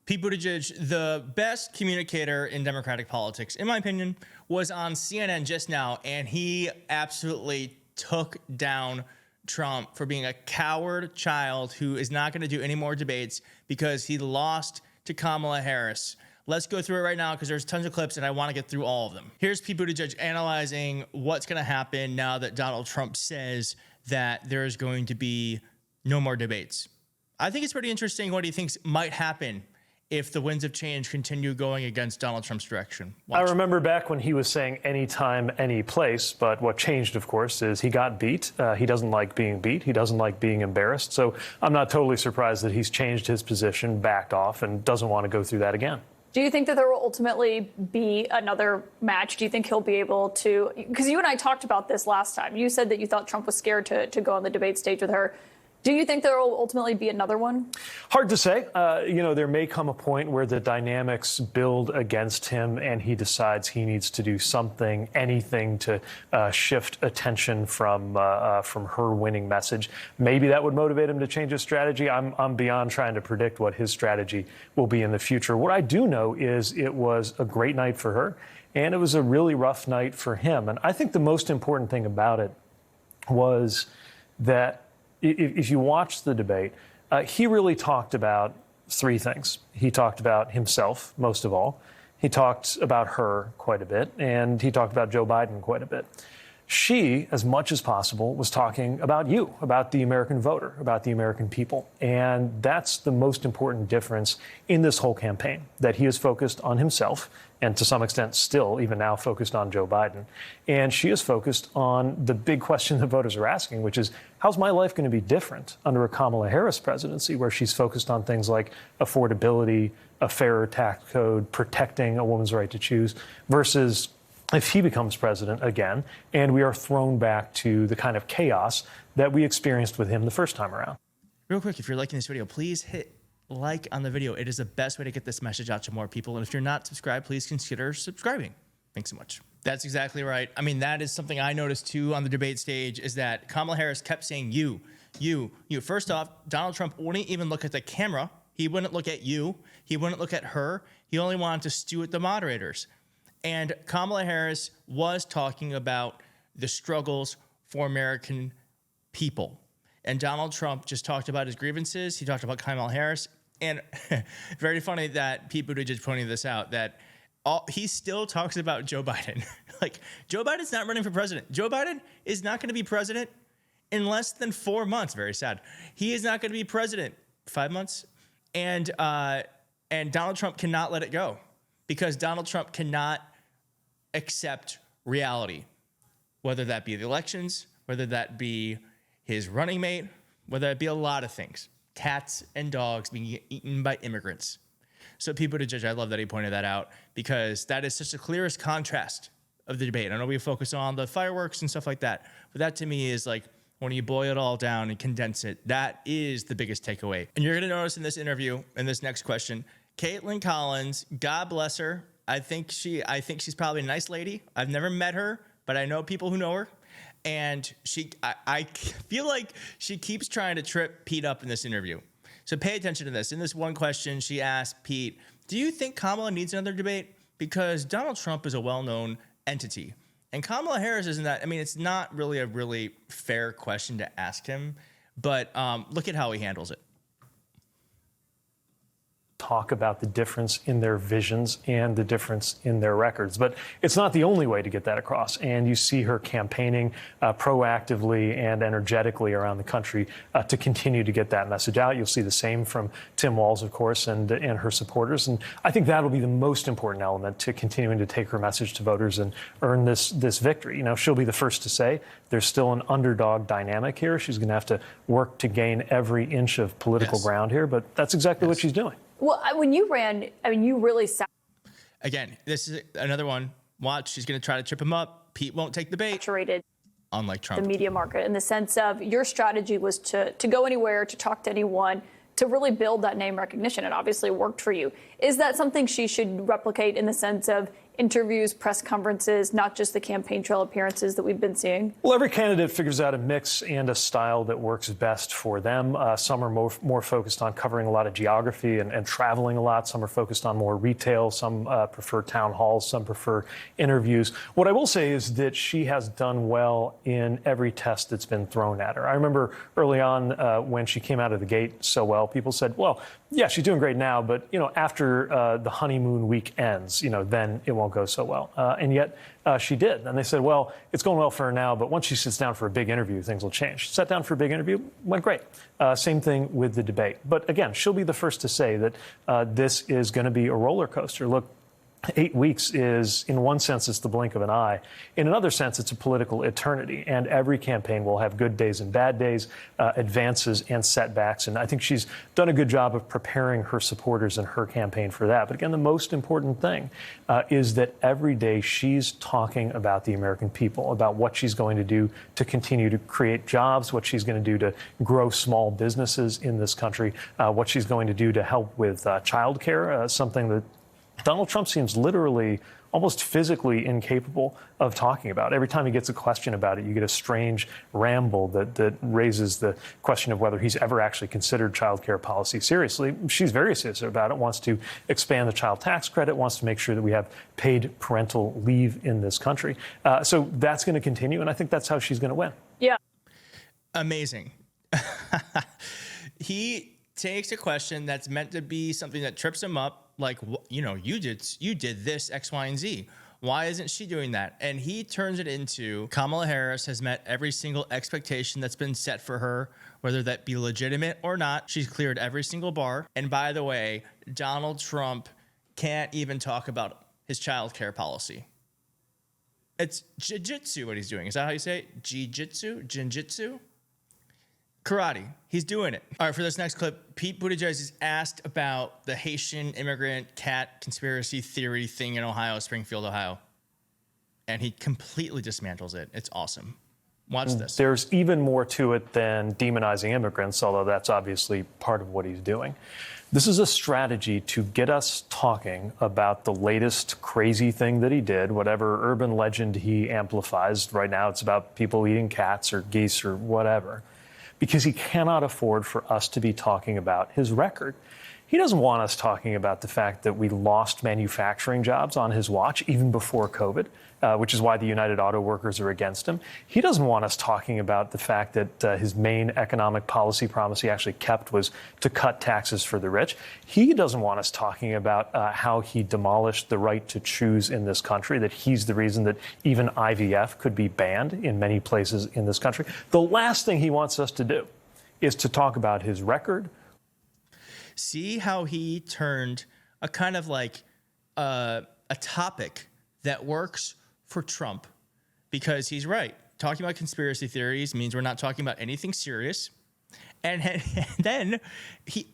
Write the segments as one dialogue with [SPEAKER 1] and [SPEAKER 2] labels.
[SPEAKER 1] Pete Buttigieg, the best communicator in Democratic politics, in my opinion, was on CNN just now, and he absolutely took down Trump for being a coward child who is not going to do any more debates because he lost to Kamala Harris. Let's go through it right now because there's tons of clips and I want to get through all of them. Here's Pete Buttigieg analyzing what's going to happen now that Donald Trump says that there's going to be no more debates. I think it's pretty interesting what he thinks might happen if the winds of change continue going against Donald Trump's direction. Watch.
[SPEAKER 2] I remember back when he was saying anytime, any place, but what changed, of course, is he got beat. He doesn't like being beat. He doesn't like being embarrassed. So I'm not totally surprised that he's changed his position, backed off, and doesn't want to go through that again.
[SPEAKER 3] Do you think that there will ultimately be another match? Do you think he'll be able to? Because you and I talked about this last time. You said that you thought Trump was scared to go on the debate stage with her. Do you think there will ultimately be another one?
[SPEAKER 2] Hard to say. There may come a point where the dynamics build against him and he decides he needs to do something, anything to shift attention from her winning message. Maybe that would motivate him to change his strategy. I'm beyond trying to predict what his strategy will be in the future. What I do know is it was a great night for her and it was a really rough night for him. And I think the most important thing about it was that if you watch the debate, he really talked about three things. He talked about himself, most of all. He talked about her quite a bit, and he talked about Joe Biden quite a bit. She, as much as possible, was talking about you, about the American voter, about the American people. And that's the most important difference in this whole campaign, that he is focused on himself and to some extent still, even now, focused on Joe Biden. And she is focused on the big question the voters are asking, which is, how's my life going to be different under a Kamala Harris presidency, where she's focused on things like affordability, a fairer tax code, protecting a woman's right to choose, versus if he becomes president again, and we are thrown back to the kind of chaos that we experienced with him the first time around.
[SPEAKER 1] Real quick, if you're liking this video, please hit like on the video. It is the best way to get this message out to more people. And if you're not subscribed, please consider subscribing. Thanks so much. That's exactly right. I mean, that is something I noticed too on the debate stage, is that Kamala Harris kept saying you. First off, Donald Trump wouldn't even look at the camera. He wouldn't look at you. He wouldn't look at her. He only wanted to stew at the moderators. And Kamala Harris was talking about the struggles for American people. And Donald Trump just talked about his grievances. He talked about Kamala Harris. And very funny that Pete Buttigieg pointing this out, that he still talks about Joe Biden. Like, Joe Biden's not running for president. Joe Biden is not going to be president in less than 4 months. Very sad. He is not going to be president 5 months. And Donald Trump cannot let it go, because Donald Trump cannot accept reality, whether that be the elections, whether that be his running mate, whether it be a lot of things. Cats and dogs being eaten by immigrants. So Pete Buttigieg, I love that he pointed that out, because that is such the clearest contrast of the debate. I know we focus on the fireworks and stuff like that, but that to me is like, when you boil it all down and condense it, that is the biggest takeaway. And you're going to notice in this interview, in this next question, Kaitlan Collins, God bless her. I think she's probably a nice lady. I've never met her, but I know people who know her. And I feel like she keeps trying to trip Pete up in this interview. So pay attention to this. In this one question, she asked Pete, do you think Kamala needs another debate? Because Donald Trump is a well-known entity. And Kamala Harris isn't that. I mean, it's not really a really fair question to ask him, but look at how he handles it.
[SPEAKER 2] Talk about the difference in their visions and the difference in their records. But it's not the only way to get that across. And you see her campaigning proactively and energetically around the country to continue to get that message out. You'll see the same from Tim Walz, of course, and her supporters. And I think that'll be the most important element to continuing to take her message to voters and earn this victory. You know, she'll be the first to say there's still an underdog dynamic here. She's going to have to work to gain every inch of political ground here. But that's exactly what she's doing.
[SPEAKER 3] Well, when you ran, I mean, you really
[SPEAKER 1] Again, this is another one. Watch, she's going to try to trip him up. Pete won't take the bait.
[SPEAKER 3] saturated
[SPEAKER 1] Unlike Trump.
[SPEAKER 3] the media market, in the sense of your strategy was to go anywhere, to talk to anyone, to really build that name recognition. It obviously worked for you. Is that something she should replicate, in the sense of, interviews, press conferences, not just the campaign trail appearances that we've been seeing?
[SPEAKER 2] Well, every candidate figures out a mix and a style that works best for them. Some are more focused on covering a lot of geography and traveling a lot. Some are focused on more retail. Some prefer town halls. Some prefer interviews. What I will say is that she has done well in every test that's been thrown at her. I remember early on when she came out of the gate so well, people said, well, yeah, she's doing great now, but, after the honeymoon week ends, then it won't go so well. And yet she did. And they said, well, it's going well for her now, but once she sits down for a big interview, things will change. She sat down for a big interview, went great. Same thing with the debate. But again, she'll be the first to say that this is going to be a roller coaster. Look, 8 weeks is, in one sense, it's the blink of an eye. In another sense, it's a political eternity. And every campaign will have good days and bad days, advances and setbacks. And I think she's done a good job of preparing her supporters and her campaign for that. But again, the most important thing is that every day she's talking about the American people, about what she's going to do to continue to create jobs, what she's going to do to grow small businesses in this country, what she's going to do to help with childcare, something that Donald Trump seems literally almost physically incapable of talking about. Every time he gets a question about it, you get a strange ramble that raises the question of whether he's ever actually considered child care policy seriously. She's very serious about it, wants to expand the child tax credit, wants to make sure that we have paid parental leave in this country. So that's going to continue, and I think that's how she's going to win.
[SPEAKER 3] Yeah.
[SPEAKER 1] Amazing. He takes a question that's meant to be something that trips him up, like, you did this X, Y, and Z. Why isn't she doing that? And he turns it into Kamala Harris has met every single expectation that's been set for her, whether that be legitimate or not. She's cleared every single bar. And by the way, Donald Trump can't even talk about his child care policy. It's jiu-jitsu what he's doing. Is that how you say it? Jiu-jitsu? Jinjitsu? Karate. He's doing it. All right, for this next clip, Pete Buttigieg is asked about the Haitian immigrant cat conspiracy theory thing in Ohio, Springfield, Ohio. And he completely dismantles it. It's awesome. Watch this.
[SPEAKER 2] There's even more to it than demonizing immigrants, although that's obviously part of what he's doing. This is a strategy to get us talking about the latest crazy thing that he did, whatever urban legend he amplifies. Right now, it's about people eating cats or geese or whatever, because he cannot afford for us to be talking about his record. He doesn't want us talking about the fact that we lost manufacturing jobs on his watch, even before COVID, which is why the United Auto Workers are against him. He doesn't want us talking about the fact that his main economic policy promise he actually kept was to cut taxes for the rich. He doesn't want us talking about how he demolished the right to choose in this country, that he's the reason that even IVF could be banned in many places in this country. The last thing he wants us to do is to talk about his record.
[SPEAKER 1] See how he turned a kind of like a topic that works for Trump, because he's right. Talking about conspiracy theories means we're not talking about anything serious. And then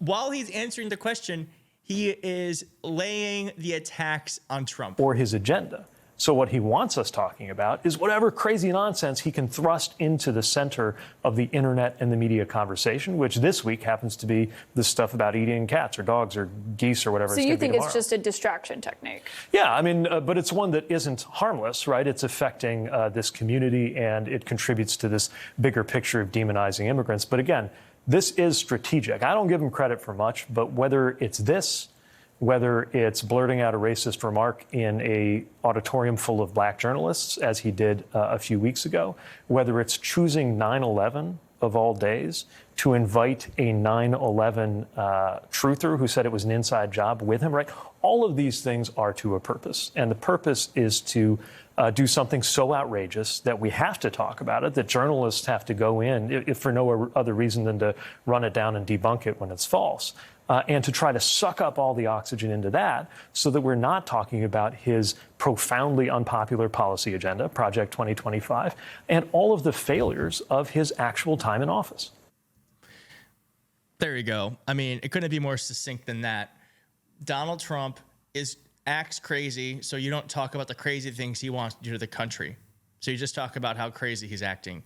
[SPEAKER 1] while he's answering the question, he is laying the attacks on Trump.
[SPEAKER 2] Or his agenda. So what he wants us talking about is whatever crazy nonsense he can thrust into the center of the internet and the media conversation, which this week happens to be the stuff about eating cats or dogs or geese or whatever.
[SPEAKER 3] So you think it's just a distraction technique?
[SPEAKER 2] Yeah, I mean, but it's one that isn't harmless, right? It's affecting this community, and it contributes to this bigger picture of demonizing immigrants. But again, this is strategic. I don't give him credit for much, but whether it's this, whether it's blurting out a racist remark in a auditorium full of black journalists, as he did a few weeks ago, whether it's choosing 9/11 of all days to invite a 9/11 truther who said it was an inside job with him, right? All of these things are to a purpose. And the purpose is to do something so outrageous that we have to talk about it, that journalists have to go in, if for no other reason than to run it down and debunk it when it's false. And to try to suck up all the oxygen into that so that we're not talking about his profoundly unpopular policy agenda, Project 2025, and all of the failures of his actual time in office.
[SPEAKER 1] There you go. I mean, it couldn't be more succinct than that. Donald Trump acts crazy, so you don't talk about the crazy things he wants to do to the country. So you just talk about how crazy he's acting.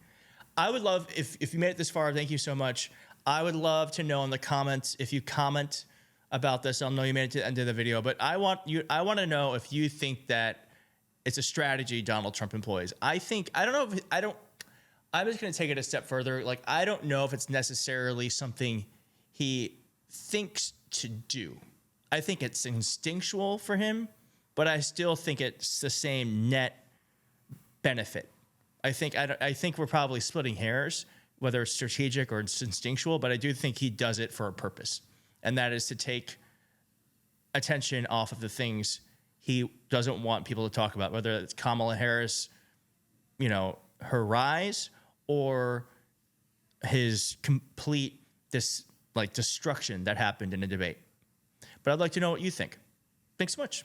[SPEAKER 1] I would love, if you made it this far, thank you so much. I would love to know in the comments, if you comment about this, I'll know you made it to the end of the video, but I want to know if you think that it's a strategy Donald Trump employs. I'm just going to take it a step further. Like, I don't know if it's necessarily something he thinks to do. I think it's instinctual for him, but I still think it's the same net benefit. I think we're probably splitting hairs, whether it's strategic or it's instinctual, but I do think he does it for a purpose. And that is to take attention off of the things he doesn't want people to talk about, whether it's Kamala Harris, her rise, or his complete destruction that happened in a debate. But I'd like to know what you think. Thanks so much.